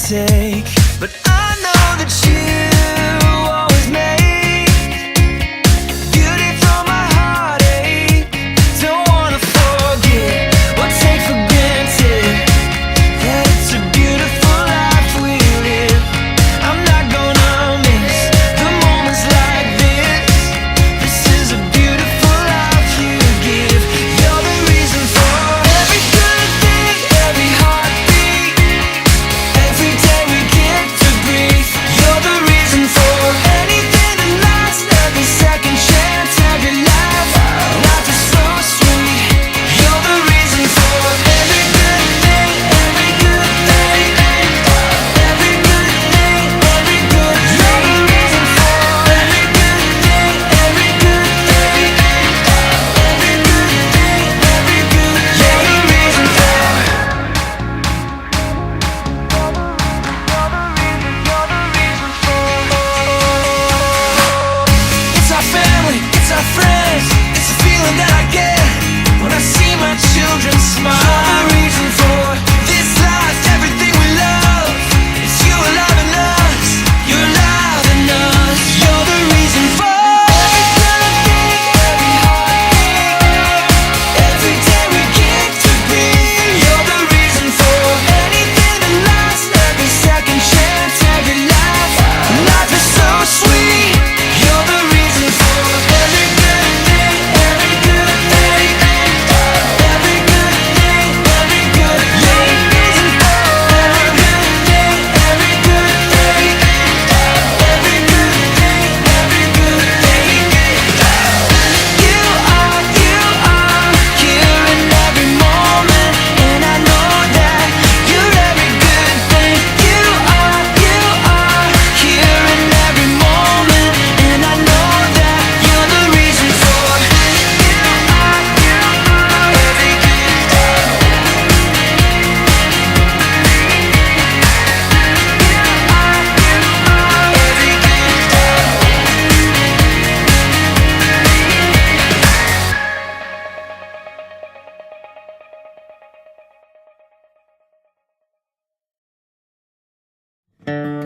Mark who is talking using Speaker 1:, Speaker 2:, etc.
Speaker 1: take, but I know that you always make beauty from my heartache. Don't wanna forget or take for granted that it's a beautiful life we live. I'm not gonna miss the moments like this. This is a beautiful life you give. You're the reason for every good thing, every heartbeat, every day we get to breathe. You're the reason for anything that lasts, every second chance, every life. Life is so sweet. You're the reason for every good thing, every good thing, every good thing, every good. You're the reason for every good thing, every good thing, every good thing, every good. You're the reason for. It's our family, it's our friends, it's the feeling that I get when I see my children smile. You're the reason for this life, everything we love. It's you alive in us, you're alive in us. You're the reason for every good thing, every heartbeat, every day we get to breathe. You're the reason for anything that lasts, every second chance, every life. Life is so sweet. You're the reason for every good thing, every good thing, every good thing, every good. You're the reason for every good thing, every good thing, every good thing, every good thing. You are here in every moment, and I know that you're every good thing. You are here in every moment, and I know that you're the reason for. You are every good thing. Every good thing.